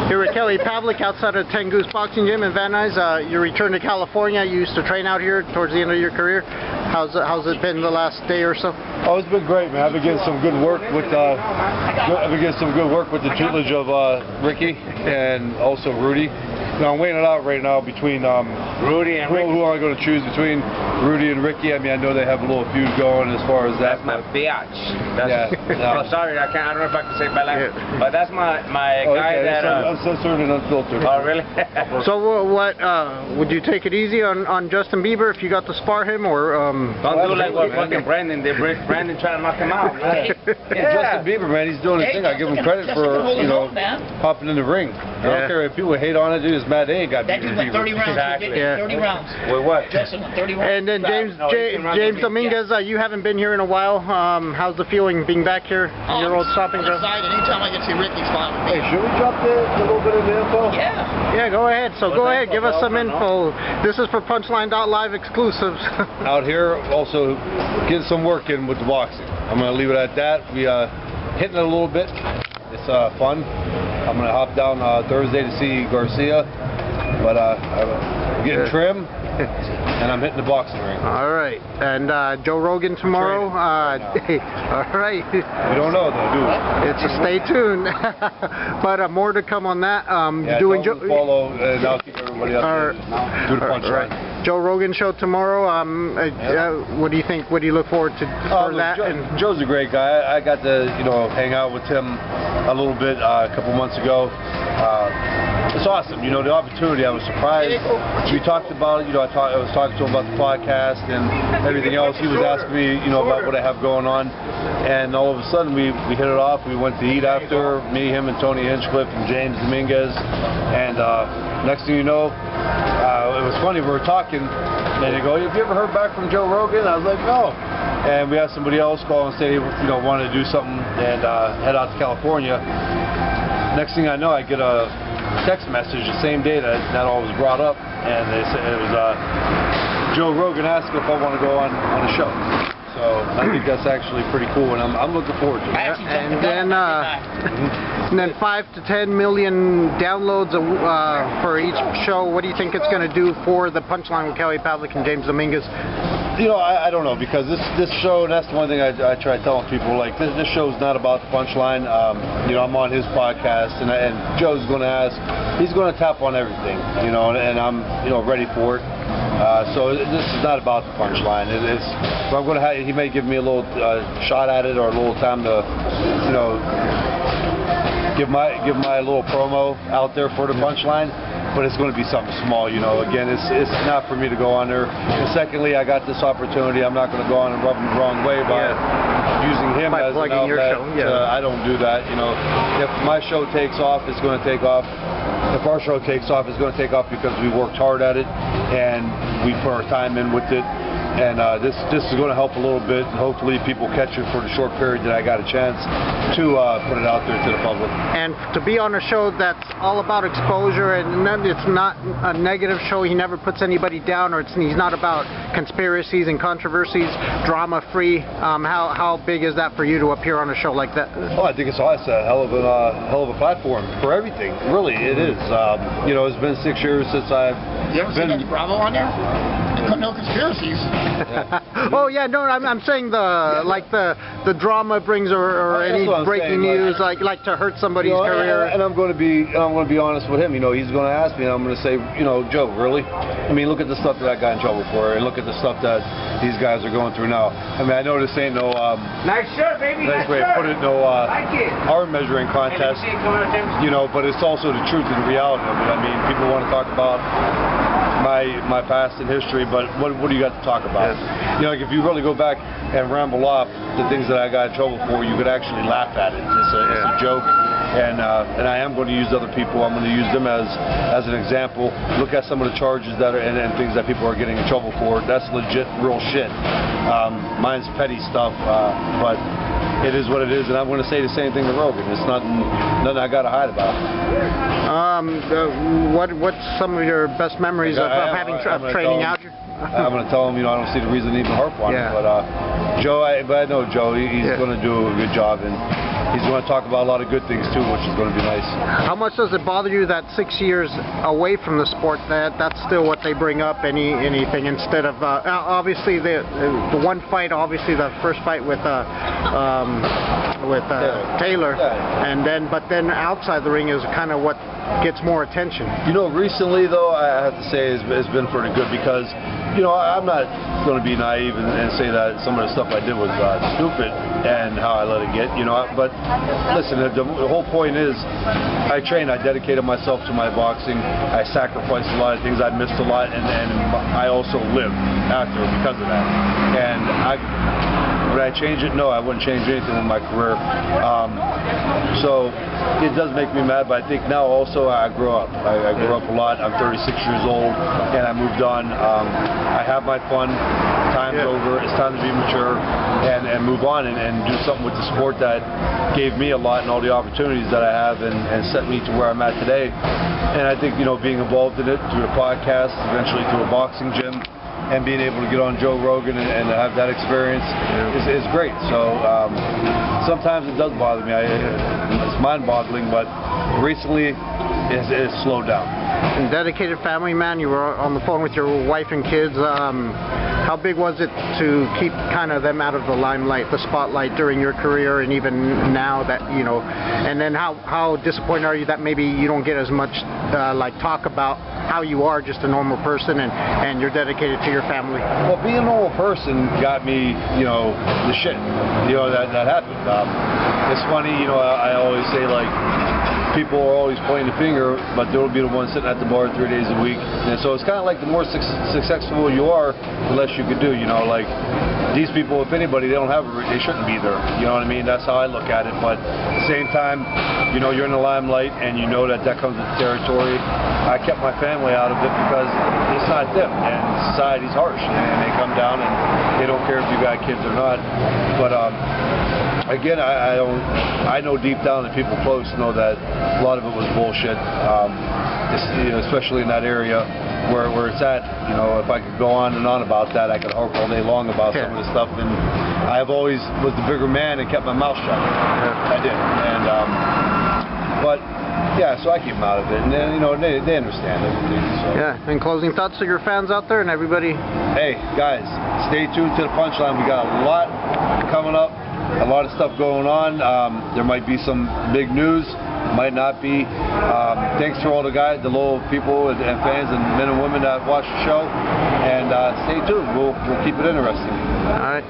Here with Kelly Pavlik outside of 10 Goose Boxing Gym in Van Nuys. You returned to California. You used to train out here towards the end of your career. How's it been the last day or so? Oh, it's been great, man. I've been getting some good work with the tutelage of Ricky and also Rudy. Now, I'm weighing it out right now between Rudy and Ricky. Who am I going to choose between Rudy and Ricky? I mean, I know they have a little feud going as far as that. That's my bitch. Yeah. Oh, sorry, I don't know if I can say it by language, but that's my guy that. Uncensored and unfiltered. Oh, really? So what would you take it easy on Justin Bieber if you got to spar him, or? Don't do like what fucking Brandon did. Brandon trying to knock him out. Right? Yeah. Justin Bieber, man, he's doing his thing. I give him credit for popping in the ring. I don't care if people hate on it, dude. It's mad. They ain't got that dude went 30 rounds. Exactly. 30 rounds. With what? Justin went 30 rounds. And then James Dominguez, you haven't been here in a while. How's the feeling being back here in your old stopping ground? I'm excited. Anytime I get to see Ricky's fine with me. Hey, should we drop a little bit of the info? Yeah. Yeah, go ahead. So go ahead, give us some info. This is for Punchline.Live exclusives. Out here, also getting some work in with the boxing. I'm going to leave it at that. We hitting it a little bit. It's fun. I'm going to hop down Thursday to see Garcia, but I'm getting trim, and I'm hitting the boxing ring. All right. And Joe Rogan tomorrow. All right. We don't know, though, do we? It's a stay tuned. But more to come on that. Yeah, doing follow, and I'll keep everybody up to the Punchline. Right. Joe Rogan show tomorrow. What do you think? What do you look forward to for that? Joe's a great guy. I got to hang out with him a little bit a couple months ago. It's awesome, the opportunity. I was surprised. We talked about it. I was talking to him about the podcast and everything else. He was asking me, about what I have going on, and all of a sudden we hit it off. We went to eat after, me, him, and Tony Hinchcliffe and James Dominguez, and next thing you know, it was funny. We were talking, and they go, "Have you ever heard back from Joe Rogan?" I was like, "No." And we had somebody else call and say, wanted to do something and head out to California. Next thing I know, I get a text message the same day that all was brought up, and they said it was Joe Rogan asking if I want to go on the show. So I think that's actually pretty cool, and I'm looking forward to it. And then 5 to 10 million downloads for each show. What do you think it's going to do for the Punchline with Kelly Pavlik and James Dominguez? I don't know, because this show, and that's the one thing I try telling people, like this show's not about the Punchline. I'm on his podcast, and Joe's going to ask, he's going to tap on everything, and I'm ready for it. So this is not about the Punchline. I'm going to he may give me a little shot at it, or a little time to give my little promo out there for the Punchline. But it's going to be something small, Again, it's not for me to go on there. And secondly, I got this opportunity. I'm not going to go on and rub him the wrong way by using him as an outlet. Your show. I don't do that. If my show takes off, it's going to take off. If our show takes off, it's going to take off because we worked hard at it and we put our time in with it. And this is going to help a little bit, and hopefully people catch it for the short period that I got a chance to put it out there to the public. And to be on a show that's all about exposure, and it's not a negative show. He never puts anybody down, or he's not about conspiracies and controversies, drama-free. How big is that for you to appear on a show like that? Oh, I think it's a hell of a platform for everything. Really, it is. It's been 6 years since I've You ever seen Eddie Bravo on there? No conspiracies. Oh yeah, no, I'm saying the drama brings or any breaking news like to hurt somebody's career. And I'm going to be honest with him. He's going to ask me, and I'm going to say, Joe, really? I mean, look at the stuff that I got in trouble for, and look at the stuff that these guys are going through now. I mean, I know this ain't no nice shirt, baby. Nice way to put it. No arm measuring contest. But it's also the truth and the reality of it. I mean, people want to talk about my past and history, but what do you got to talk about? Like if you really go back and ramble off the things that I got in trouble for, you could actually laugh at it. It's a joke, and I am going to use other people. I'm going to use them as an example. Look at some of the charges that are and things that people are getting in trouble for. That's legit, real shit. Mine's petty stuff, but it is what it is, and I'm going to say the same thing to Rogan. It's nothing I got to hide about. What's some of your best memories of training out here? I'm going to tell him, I don't see the reason to even harp on it. But Joe, I know Joe. He's going to do a good job, and he's going to talk about a lot of good things too, which is going to be nice. How much does it bother you that 6 years away from the sport that's still what they bring up, anything instead of obviously the one fight, obviously the first fight with Taylor, and then outside the ring is kind of what gets more attention. You know, recently though, I have to say it's been pretty good because, you know, I'm not going to be naive and say that some of the stuff I did was stupid and how I let it get, you know, but listen, the whole point is I trained, I dedicated myself to my boxing, I sacrificed a lot of things, I missed a lot, and I also lived after because of that. And would I change it? No, I wouldn't change anything with my career. So it does make me mad, but I think now also I grew up. I grew up a lot. I'm 36 years old, and I moved on. I have my fun. Time's over. It's time to be mature and move on and do something with the sport that gave me a lot and all the opportunities that I have and set me to where I'm at today. And I think, you know, being involved in it through a podcast, eventually through a boxing gym, and being able to get on Joe Rogan and have that experience is great. So sometimes it does bother me. It's mind-boggling, but recently it's slowed down. And dedicated family man, you were on the phone with your wife and kids. How big was it to keep kind of them out of the limelight, the spotlight during your career, and even now that, you know, and then how disappointed are you that maybe you don't get as much like talk about how you are just a normal person and you're dedicated to your family? Well, being a normal person got me, you know, the shit, you know, that happened. It's funny, you know, I always say, like, people are always pointing the finger, but they'll be the ones sitting at the bar 3 days a week. And so it's kind of like the more successful you are, the less you can do. You know, like these people, if anybody, they shouldn't be there. You know what I mean? That's how I look at it. But at the same time, you know, you're in the limelight, and you know that comes with the territory. I kept my family out of it because it's not them, and society's harsh, and they come down and they don't care if you got kids or not. But again, I know deep down that people close know that a lot of it was bullshit, you know, especially in that area where it's at. You know, if I could go on and on about that, I could harp all day long about some of the stuff. And I've always was the bigger man and kept my mouth shut. I did. And but yeah, so I keep them out of it, and then, you know, they understand it. So. Yeah. And closing thoughts to your fans out there and everybody. Hey guys, stay tuned to the Punchline. We got a lot coming up. A lot of stuff going on. There might be some big news, might not be. Thanks to all the guys, the loyal people and fans and men and women that watch the show. And stay tuned. We'll keep it interesting. All right.